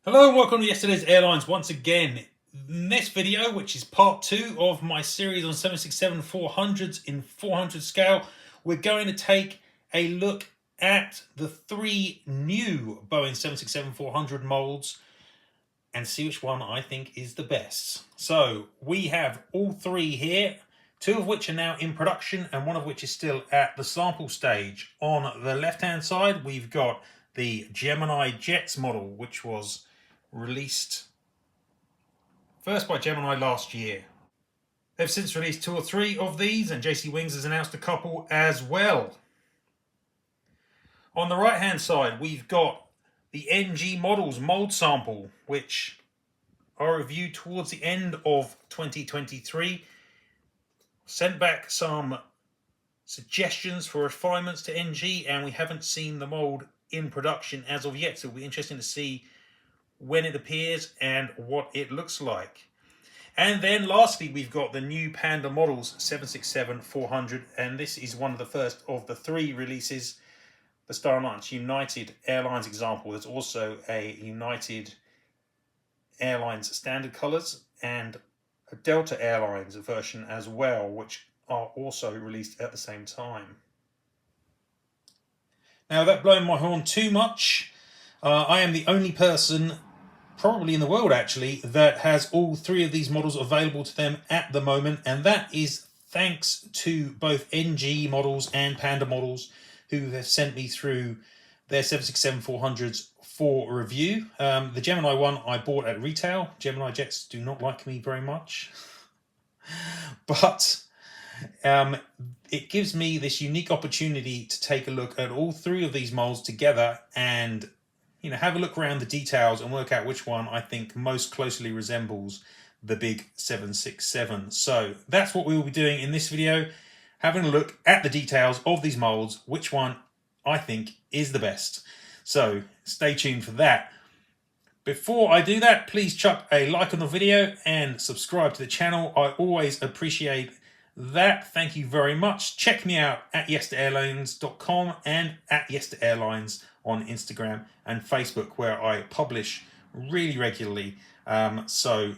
Hello and welcome to Yesterday's Airlines once again. In this video, which is part 2 of my series on 767-400s in 400 scale, we're going to take a look at the 3 new Boeing 767-400 molds and see which one I think is the best. So we have all 3 here, 2 of which are now in production and 1 of which is still at the sample stage. On the left hand side we've got the Gemini Jets model, which was released first by Gemini last year. They've since released 2 or 3 of these, and JC Wings has announced a couple as well. On the right hand side we've got the NG models mold sample, which I reviewed towards the end of 2023. Sent back some suggestions for refinements to NG, and we haven't seen the mold in production as of yet, so it'll be interesting to see when it appears and what it looks like. And then lastly we've got the new Panda models 767-400, and this is one of the first of the 3 releases. The Star Alliance United Airlines example. There's also a United Airlines standard colours and a Delta Airlines version as well, which are also released at the same time. Now, without blowing my horn too much, I am the only person probably in the world actually that has all 3 of these models available to them at the moment, and that is thanks to both NG models and Panda models who have sent me through their 767-400s for review. The Gemini one I bought at retail. Gemini Jets do not like me very much, but it gives me this unique opportunity to take a look at all 3 of these molds together and have a look around the details and work out which one I think most closely resembles the big 767. So that's what we will be doing in this video, having a look at the details of these molds, which one I think is the best. So stay tuned for that. Before I do that, please chuck a like on the video and subscribe to the channel. I always appreciate that. Thank you very much. Check me out at yesterairlines.com and at yesterairlines on Instagram and Facebook, where I publish really regularly. So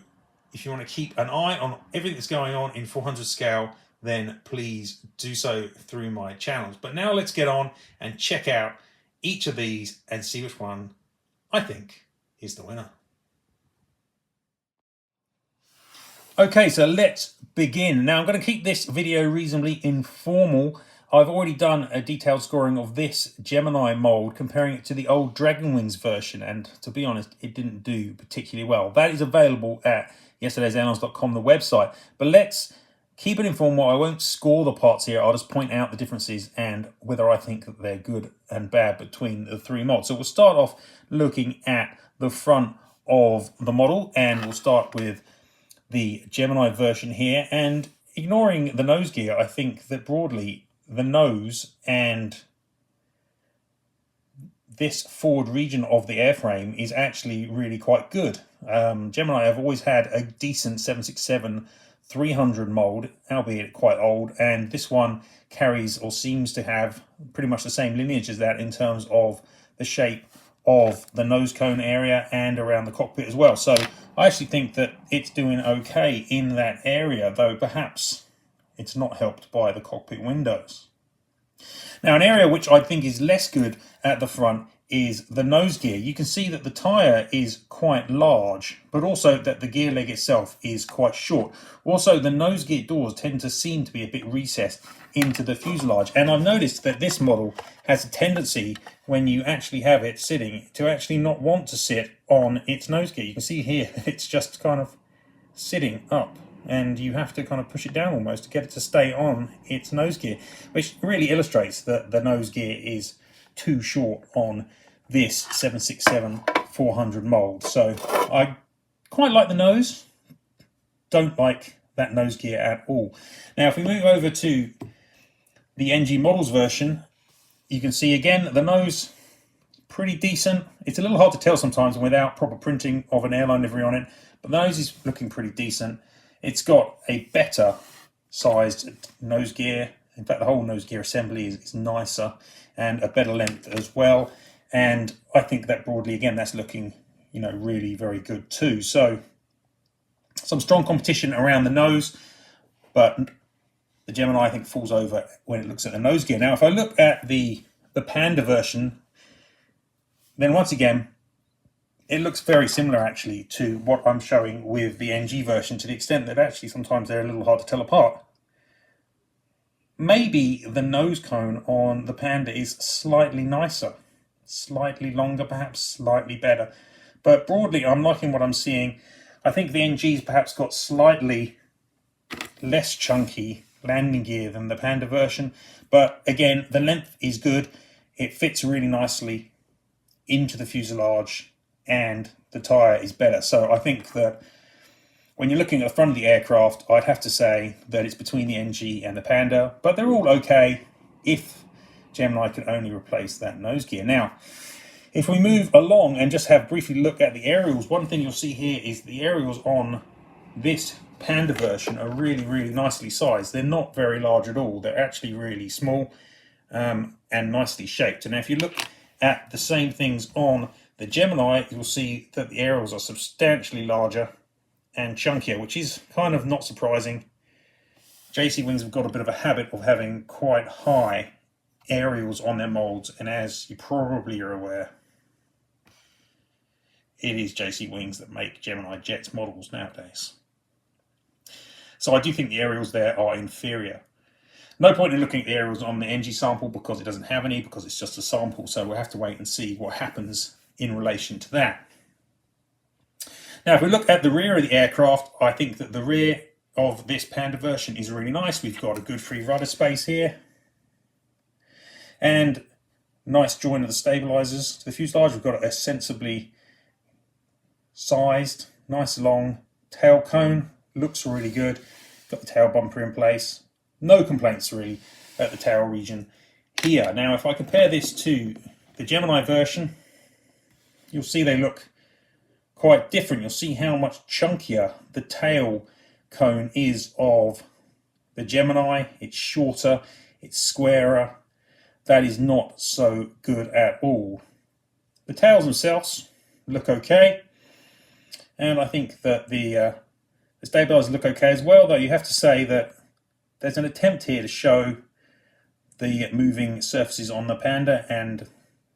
if you want to keep an eye on everything that's going on in 400 scale, then please do so through my channels. But now let's get on and check out each of these and see which one I think is the winner. Okay, so let's begin. Now I'm going to keep this video reasonably informal. I've already done a detailed scoring of this Gemini mold, comparing it to the old Dragon Wings version, and to be honest, it didn't do particularly well. That is available at yesterdaysairlines.com, the website. But let's keep it informal. I won't score the parts here. I'll just point out the differences and whether I think that they're good and bad between the 3 molds. So we'll start off looking at the front of the model, and we'll start with the Gemini version here. And ignoring the nose gear, I think that broadly the nose and this forward region of the airframe is actually really quite good. Gemini have always had a decent 767-300 mold, albeit quite old, and this one carries or seems to have pretty much the same lineage as that in terms of the shape of the nose cone area and around the cockpit as well. So I actually think that it's doing okay in that area, though perhaps it's not helped by the cockpit windows. Now, an area which I think is less good at the front is the nose gear. You can see that the tyre is quite large, but also that the gear leg itself is quite short. Also, the nose gear doors tend to seem to be a bit recessed into the fuselage, and I've noticed that this model has a tendency, when you actually have it sitting, to actually not want to sit on its nose gear. You can see here it's just kind of sitting up, and you have to kind of push it down almost to get it to stay on its nose gear, which really illustrates that the nose gear is too short on this 767-400 mold. So I quite like the nose, don't like that nose gear at all. Now if we move over to the NG models version, you can see again the nose pretty decent. It's a little hard to tell sometimes without proper printing of an airline livery on it, but the nose is looking pretty decent. It's got a better sized nose gear. In fact, the whole nose gear assembly is nicer and a better length as well. And I think that broadly, again, that's looking you know, really very good too. So some strong competition around the nose, but the Gemini, I think, falls over when it looks at the nose gear. Now, if I look at the Panda version, then once again, it looks very similar actually to what I'm showing with the NG version, to the extent that actually sometimes they're a little hard to tell apart. Maybe the nose cone on the Panda is slightly nicer, slightly longer, perhaps slightly better. But broadly, I'm liking what I'm seeing. I think the NG's perhaps got slightly less chunky landing gear than the Panda version. But again, the length is good. It fits really nicely into the fuselage, and the tyre is better. So I think that when you're looking at the front of the aircraft, I'd have to say that it's between the NG and the Panda, but they're all okay if Gemini could only replace that nose gear. Now, if we move along and just have briefly look at the aerials, one thing you'll see here is the aerials on this Panda version are really, really nicely sized. They're not very large at all. They're actually really small and nicely shaped. And if you look at the same things on the Gemini, you'll see that the aerials are substantially larger and chunkier, which is kind of not surprising. JC Wings have got a bit of a habit of having quite high aerials on their molds, and as you probably are aware, it is JC Wings that make Gemini Jets models nowadays. So I do think the aerials there are inferior. No point in looking at the aerials on the NG sample because it doesn't have any, because it's just a sample, so we'll have to wait and see what happens in relation to that. Now, if we look at the rear of the aircraft, I think that the rear of this Panda version is really nice. We've got a good free rudder space here, and nice join of the stabilisers to the fuselage. We've got a sensibly sized, nice long tail cone. Looks really good. Got the tail bumper in place. No complaints really at the tail region here. Now, if I compare this to the Gemini version, you'll see they look quite different. You'll see how much chunkier the tail cone is of the Gemini. It's shorter, it's squarer. That is not so good at all. The tails themselves look okay, and I think that the stabilisers look okay as well, though you have to say that there's an attempt here to show the moving surfaces on the Panda, and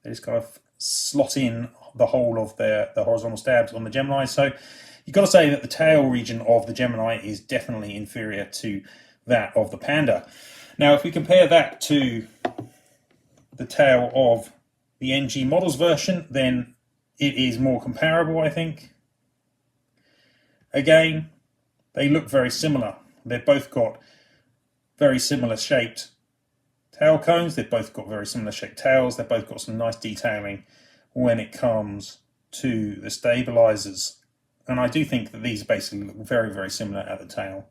they just kind of slot in the whole of the horizontal stabs on the Gemini. So you've got to say that the tail region of the Gemini is definitely inferior to that of the Panda. Now, if we compare that to the tail of the NG models version, then it is more comparable, I think. Again, they look very similar. They've both got very similar shaped tail cones. They've both got very similar shaped tails. They've both got some nice detailing when it comes to the stabilisers. And I do think that these basically look very, very similar at the tail.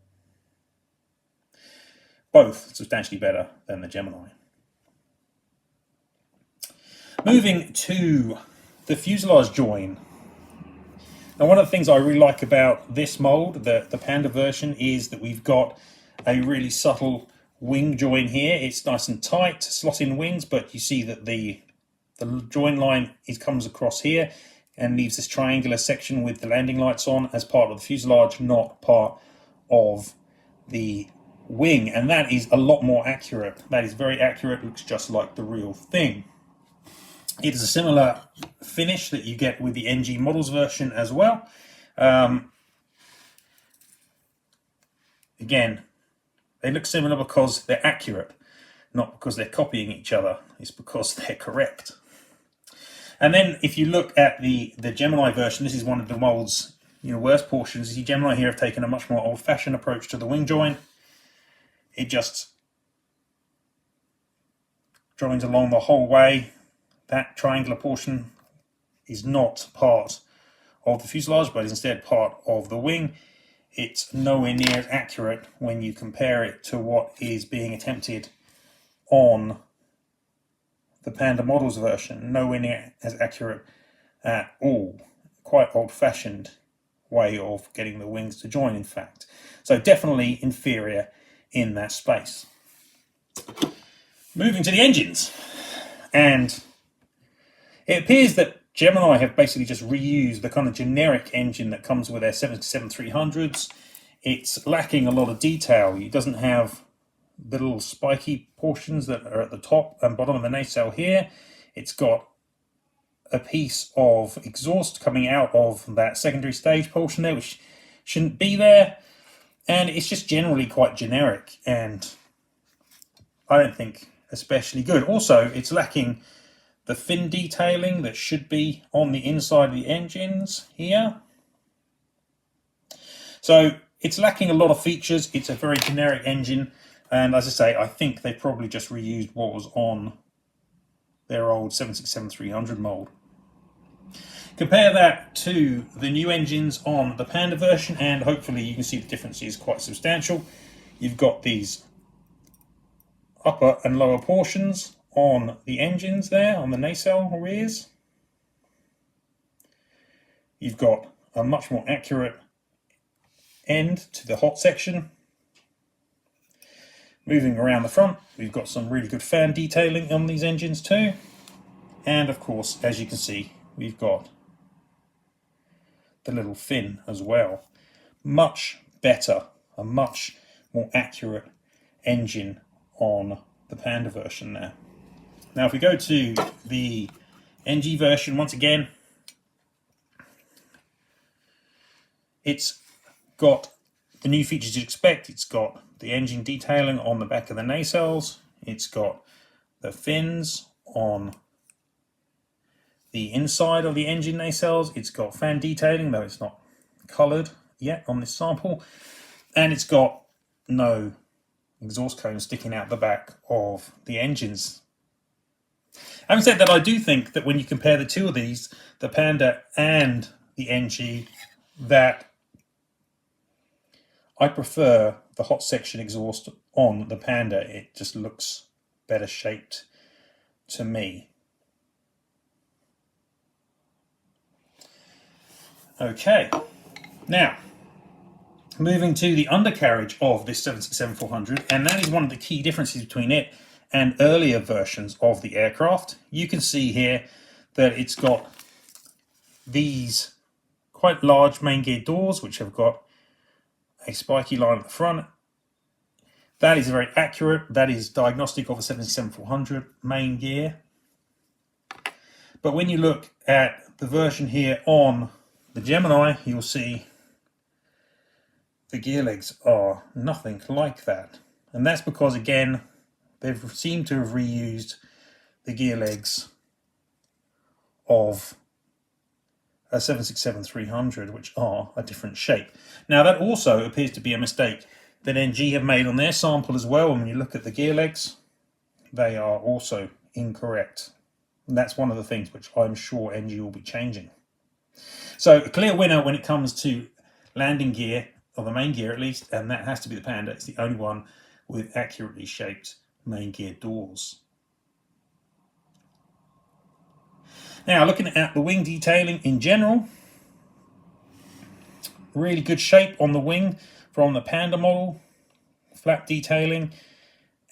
Both substantially better than the Gemini. Moving to the fuselage join. Now, one of the things I really like about this mould, the Panda version, is that we've got a really subtle wing join here. It's nice and tight, slot-in wings, but you see that the join line comes across here and leaves this triangular section with the landing lights on as part of the fuselage, not part of the wing. And that is a lot more accurate. That is very accurate, looks just like the real thing. It is a similar finish that you get with the NG models version as well. Again, they look similar because they're accurate, not because they're copying each other. It's because they're correct. And then if you look at the Gemini version, this is one of the mold's worst portions. The Gemini here have taken a much more old-fashioned approach to the wing join. It just joins along the whole way. That triangular portion is not part of the fuselage, but is instead part of the wing. It's nowhere near as accurate when you compare it to what is being attempted on the Panda models version. Nowhere near as accurate at all. Quite old-fashioned way of getting the wings to join, in fact. So definitely inferior in that space. Moving to the engines. And it appears that Gemini have basically just reused the kind of generic engine that comes with their 767-300s. It's lacking a lot of detail. It doesn't have the little spiky portions that are at the top and bottom of the nacelle here. It's got a piece of exhaust coming out of that secondary stage portion there, which shouldn't be there. And it's just generally quite generic, and I don't think especially good. Also, it's lacking the fin detailing that should be on the inside of the engines here. So it's lacking a lot of features. It's a very generic engine, and as I say, I think they probably just reused what was on their old 767-300 mould. Compare that to the new engines on the Panda version, and hopefully you can see the difference is quite substantial. You've got these upper and lower portions on the engines there, on the nacelle rears. You've got a much more accurate end to the hot section. Moving around the front, we've got some really good fan detailing on these engines too. And of course, as you can see, we've got the little fin as well. Much better, a much more accurate engine on the Panda version there. Now if we go to the NG version, once again, it's got the new features you'd expect. It's got the engine detailing on the back of the nacelles. It's got the fins on the inside of the engine nacelles. It's got fan detailing, though it's not coloured yet on this sample. And it's got no exhaust cone sticking out the back of the engines. Having said that, I do think that when you compare the two of these, the Panda and the NG, that I prefer the hot section exhaust on the Panda. It just looks better shaped to me. Okay, now moving to the undercarriage of this 767-400, and that is one of the key differences between it and earlier versions of the aircraft. You can see here that it's got these quite large Maingear doors, which have got a spiky line at the front. That is very accurate. That is diagnostic of a 767-400 Maingear. But when you look at the version here on the Gemini, you'll see the gear legs are nothing like that. And that's because, again, they've seemed to have reused the gear legs of a 767-300, which are a different shape. Now, that also appears to be a mistake that NG have made on their sample as well. And when you look at the gear legs, they are also incorrect. And that's one of the things which I'm sure NG will be changing. So a clear winner when it comes to landing gear, or the Maingear at least, and that has to be the Panda. It's the only one with accurately shaped Maingear doors. Now, looking at the wing detailing in general, really good shape on the wing from the Panda model, flap detailing,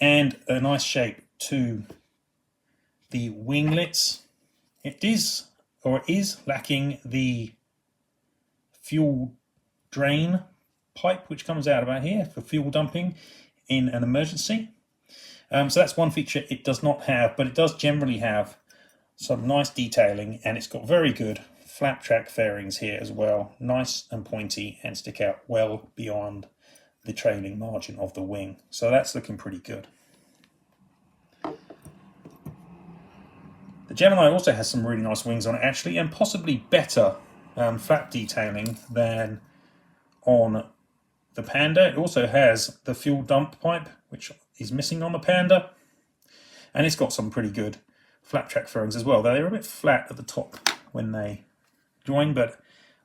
and a nice shape to the winglets. It is lacking the fuel drain pipe, which comes out about here for fuel dumping in an emergency. So that's one feature it does not have, but it does generally have some nice detailing, and it's got very good flap track fairings here as well, nice and pointy and stick out well beyond the trailing margin of the wing. So that's looking pretty good. The Gemini also has some really nice wings on it actually, and possibly better flap detailing than on the Panda. It also has the fuel dump pipe, which is missing on the Panda, and it's got some pretty good flap track fairings as well. They're a bit flat at the top when they join, but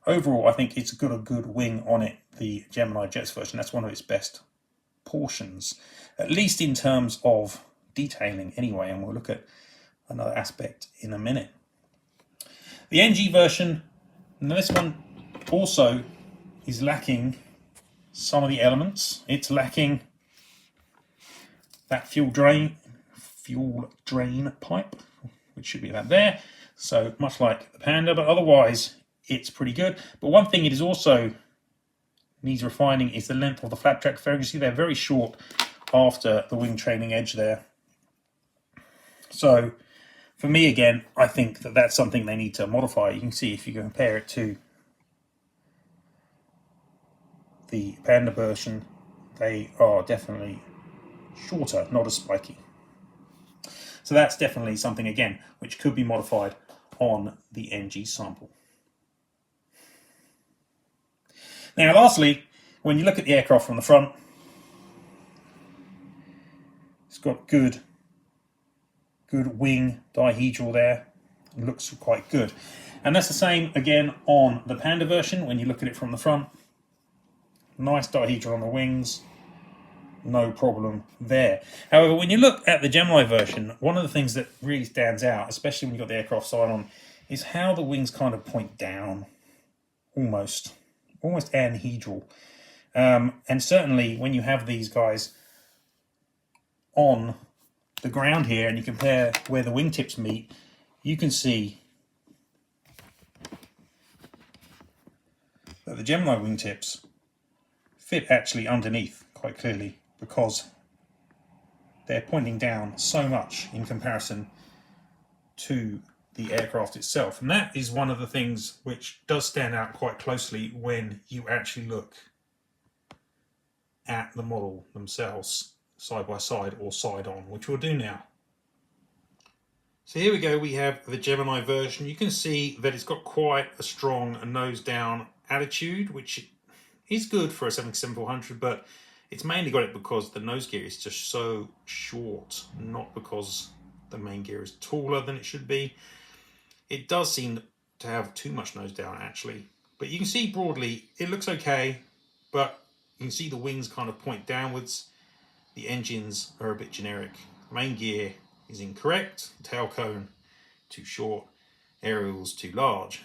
overall I think it's got a good wing on it, the Gemini Jets version. That's one of its best portions, at least in terms of detailing anyway, and we'll look at another aspect in a minute. The NG version, now this one also is lacking some of the elements. It's lacking that fuel drain pipe, which should be about there. So much like the Panda, but otherwise it's pretty good. But one thing it is also needs refining is the length of the flap track fairing. You see they're very short after the wing trailing edge there. So for me, again, I think that that's something they need to modify. You can see if you compare it to the Panda version, they are definitely shorter, not as spiky. So that's definitely something, again, which could be modified on the NG sample. Now, lastly, when you look at the aircraft from the front, it's got good wing dihedral there. It looks quite good. And that's the same, again, on the Panda version. When you look at it from the front, nice dihedral on the wings, no problem there. However, when you look at the Gemini version, one of the things that really stands out, especially when you've got the aircraft side on, is how the wings kind of point down, almost anhedral. And certainly when you have these guys on the ground here and you compare where the wingtips meet, you can see that the Gemini wingtips fit actually underneath quite clearly because they're pointing down so much in comparison to the aircraft itself. And that is one of the things which does stand out quite closely when you actually look at the model themselves side by side or side on, which we'll do now. So here we go, we have the Gemini version. You can see that it's got quite a strong nose down attitude, which is good for a 767-400, but it's mainly got it because the nose gear is just so short, not because the main gear is taller than it should be. It does seem to have too much nose down actually, but you can see broadly it looks okay, but you can see the wings kind of point downwards. The engines are a bit generic. Main gear is incorrect, tailcone too short, aerials too large.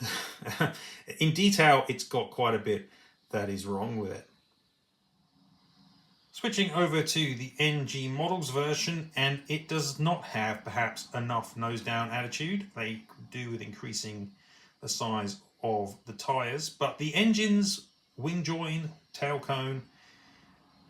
In detail, it's got quite a bit that is wrong with it. Switching over to the NG models version, and it does not have perhaps enough nose down attitude. They could do with increasing the size of the tyres, but the engines, Wingjoin, tailcone,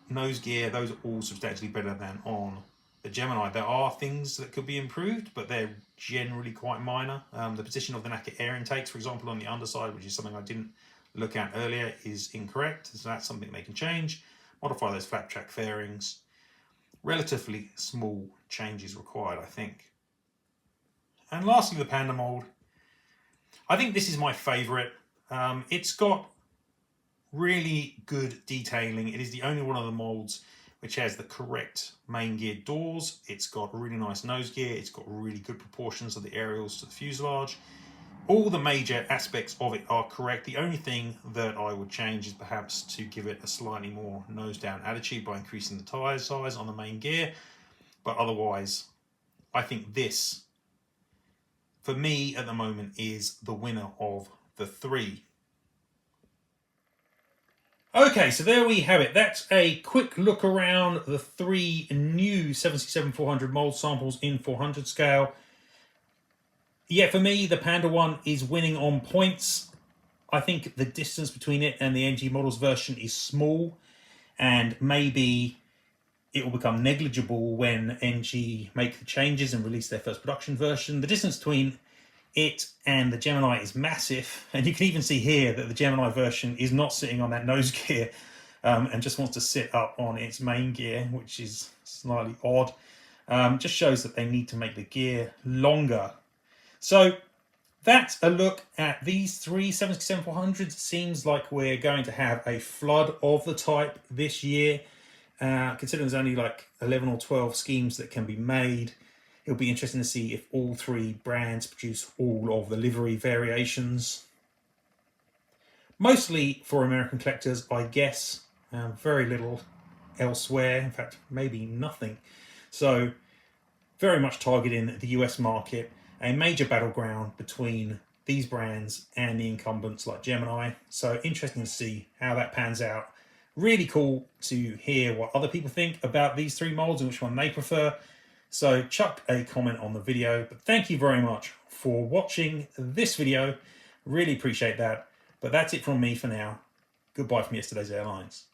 nose gear, those are all substantially better than on the Gemini. There are things that could be improved, but they're generally quite minor. The position of the Naka air intakes, for example, on the underside, which is something I didn't look at earlier, is incorrect. So that's something they can change. Modify those flap track fairings. Relatively small changes required, I think. And lastly, the Panda mould. I think this is my favourite. It's got really good detailing. It is the only one of the moulds which has the correct main gear doors. It's got really nice nose gear. It's got really good proportions of the aerials to the fuselage. All the major aspects of it are correct. The only thing that I would change is perhaps to give it a slightly more nose down attitude by increasing the tyre size on the main gear. But otherwise, I think this, for me at the moment, is the winner of the three. Okay, so there we have it. That's a quick look around the three new 767-400 mould samples in 400 scale. Yeah, for me, the Panda one is winning on points. I think the distance between it and the NG models version is small, and maybe it will become negligible when NG make the changes and release their first production version. The distance between it and the Gemini is massive, and you can even see here that the Gemini version is not sitting on that nose gear and just wants to sit up on its main gear, which is slightly odd. Just shows that they need to make the gear longer. So that's a look at these three 767-400s. Seems like we're going to have a flood of the type this year. Considering there's only like 11 or 12 schemes that can be made, it'll be interesting to see if all three brands produce all of the livery variations. Mostly for American collectors, I guess. Very little elsewhere. In fact, maybe nothing. So very much targeting the US market. A major battleground between these brands and the incumbents like Gemini. So interesting to see how that pans out. Really cool to hear what other people think about these three molds and which one they prefer. So chuck a comment on the video. But thank you very much for watching this video. Really appreciate that. But that's it from me for now. Goodbye from Yesterday's Airlines.